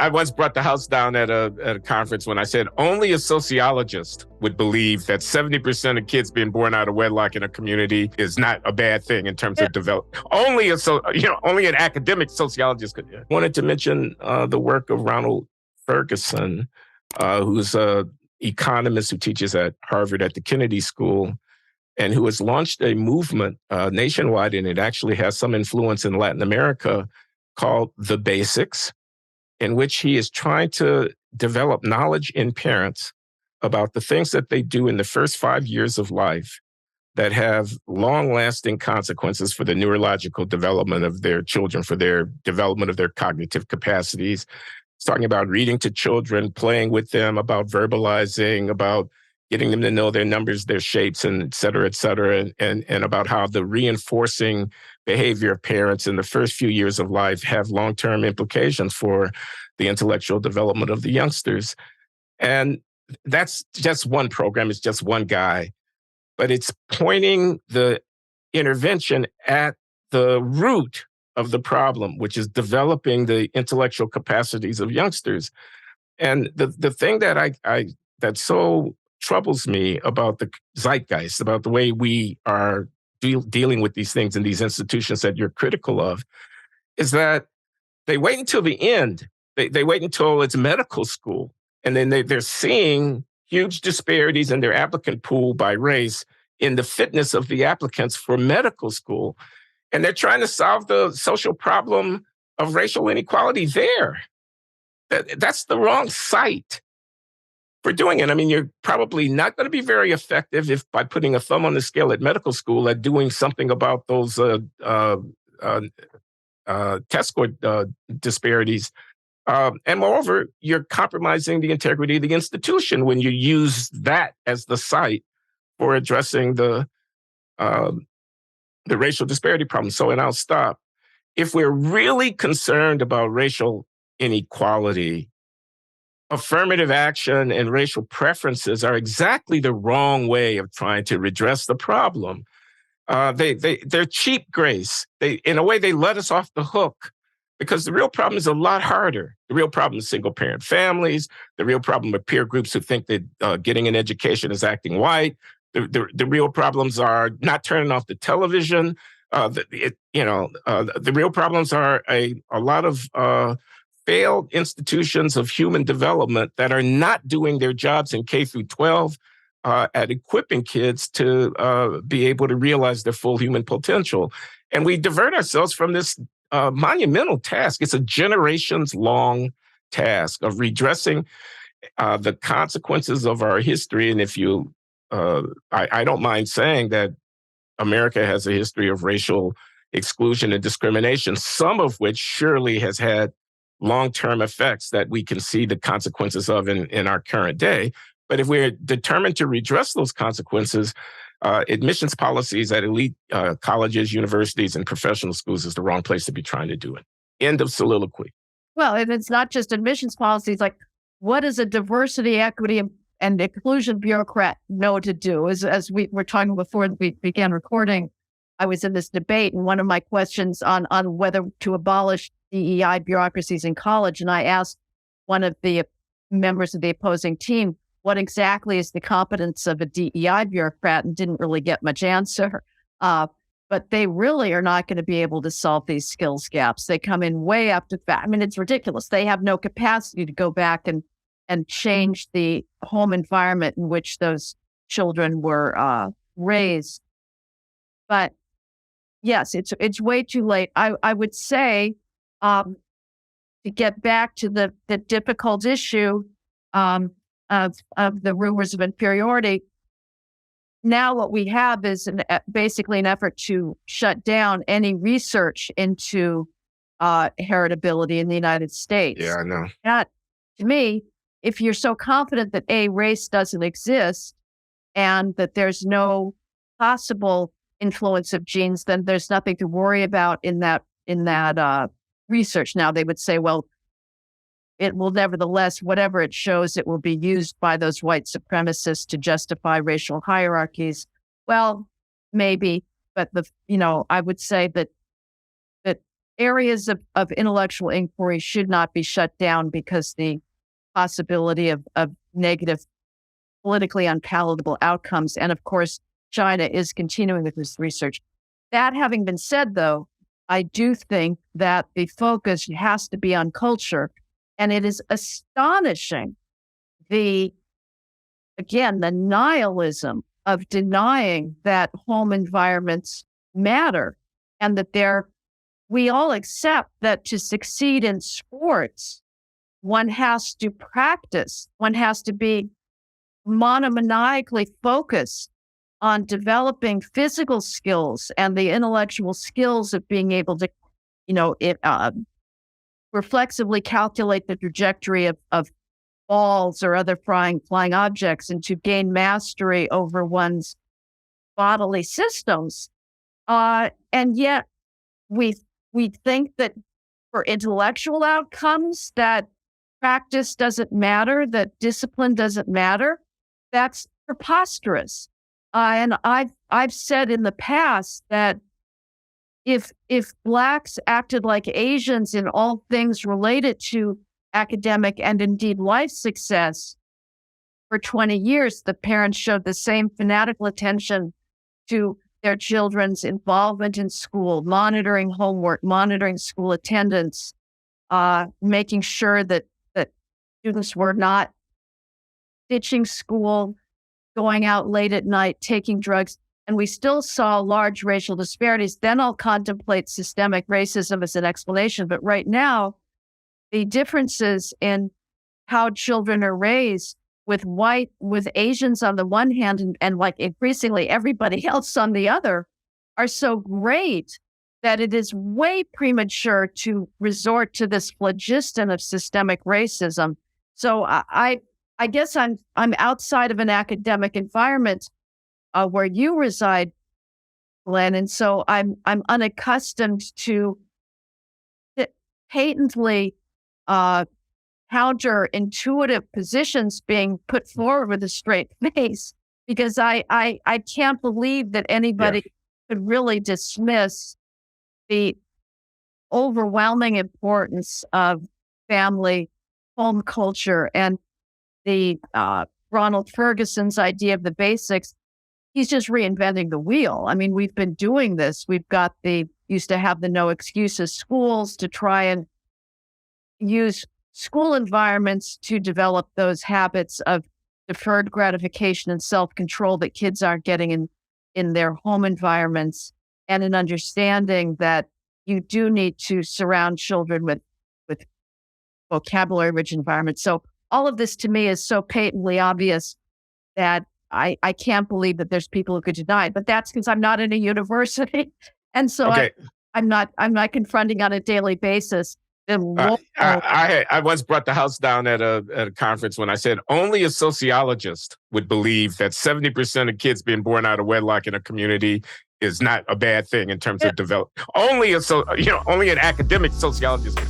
I once brought the house down at a conference when I said only a sociologist would believe that 70% of kids being born out of wedlock in a community is not a bad thing in terms of development. Only an academic sociologist could. Wanted to mention the work of Ronald Ferguson, who's an economist who teaches at Harvard at the Kennedy School, and who has launched a movement nationwide, and it actually has some influence in Latin America, called The Basics, in which he is trying to develop knowledge in parents about the things that they do in the first 5 years of life that have long-lasting consequences for the neurological development of their children, for their development of their cognitive capacities. He's talking about reading to children, playing with them, about verbalizing, about getting them to know their numbers, their shapes, and et cetera, and about how the reinforcing behavior of parents in the first few years of life have long-term implications for the intellectual development of the youngsters. And that's just one program. It's just one guy. But it's pointing the intervention at the root of the problem, which is developing the intellectual capacities of youngsters. And the thing that that so troubles me about the zeitgeist, about the way we are dealing with these things in these institutions that you're critical of, is that they wait until the end. They wait until it's medical school, and then they're seeing huge disparities in their applicant pool by race in the fitness of the applicants for medical school. And they're trying to solve the social problem of racial inequality there. That's the wrong site for doing it. I mean, you're probably not going to be very effective if by putting a thumb on the scale at medical school at doing something about those test score disparities. And moreover, you're compromising the integrity of the institution when you use that as the site for addressing the racial disparity problem. So, and I'll stop. If we're really concerned about racial inequality, affirmative action and racial preferences are exactly the wrong way of trying to redress the problem. They're cheap grace. In a way, they let us off the hook because the real problem is a lot harder. The real problem is single-parent families. The real problem are peer groups who think that getting an education is acting white. The real problems are not turning off the television. The real problems are a lot of failed institutions of human development that are not doing their jobs in K through 12 at equipping kids to be able to realize their full human potential. And we divert ourselves from this monumental task. It's a generations-long task of redressing the consequences of our history. And if you, I don't mind saying that America has a history of racial exclusion and discrimination, some of which surely has had long-term effects that we can see the consequences of in our current day. But if we're determined to redress those consequences, admissions policies at elite colleges, universities, and professional schools is the wrong place to be trying to do it. End of soliloquy. Well, and it's not just admissions policies. Like, what does a diversity, equity, and inclusion bureaucrat know to do? As we were talking before we began recording, I was in this debate, and one of my questions on whether to abolish DEI bureaucracies in college, and I asked one of the members of the opposing team, what exactly is the competence of a DEI bureaucrat, and didn't really get much answer. But they really are not going to be able to solve these skills gaps. They come in way up to fat. I mean, it's ridiculous. They have no capacity to go back and change the home environment in which those children were raised. But yes, it's way too late. I would say to get back to the difficult issue of the rumors of inferiority. Now what we have is basically an effort to shut down any research into heritability in the United States. Yeah, I know. That, to me, if you're so confident that race doesn't exist and that there's no possible influence of genes, then there's nothing to worry about in that research. Now they would say, well, it will nevertheless, whatever it shows, it will be used by those white supremacists to justify racial hierarchies. Well, maybe, but I would say that areas of intellectual inquiry should not be shut down because the possibility of negative, politically unpalatable outcomes. And of course, China is continuing with this research. That having been said, though, I do think that the focus has to be on culture. And it is astonishing the nihilism of denying that home environments matter and that we all accept that to succeed in sports, one has to practice, one has to be monomaniacally focused on developing physical skills and the intellectual skills of being able to, reflexively calculate the trajectory of balls or other flying objects and to gain mastery over one's bodily systems. And yet we think that for intellectual outcomes that practice doesn't matter, that discipline doesn't matter. That's preposterous. And I've said in the past that if Blacks acted like Asians in all things related to academic and indeed life success for 20 years, the parents showed the same fanatical attention to their children's involvement in school, monitoring homework, monitoring school attendance, making sure that students were not ditching school, going out late at night, taking drugs, and we still saw large racial disparities. Then I'll contemplate systemic racism as an explanation. But right now, the differences in how children are raised with Asians on the one hand and like increasingly everybody else on the other are so great that it is way premature to resort to this phlogiston of systemic racism. So I guess I'm outside of an academic environment where you reside, Glenn, and so I'm unaccustomed to patently counterintuitive positions being put forward with a straight face, because I can't believe that anybody could really dismiss the overwhelming importance of family home culture and the Ronald Ferguson's idea of the basics. He's just reinventing the wheel. I mean, we've been doing this. Used to have the no excuses schools to try and use school environments to develop those habits of deferred gratification and self-control that kids aren't getting in their home environments, and an understanding that you do need to surround children with vocabulary-rich environments. So all of this to me is so patently obvious that I can't believe that there's people who could deny it. But that's because I'm not in a university, and so I'm not confronting on a daily basis. I once brought the house down at a conference when I said only a sociologist would believe that 70% of kids being born out of wedlock in a community is not a bad thing in terms of development. Only an academic sociologist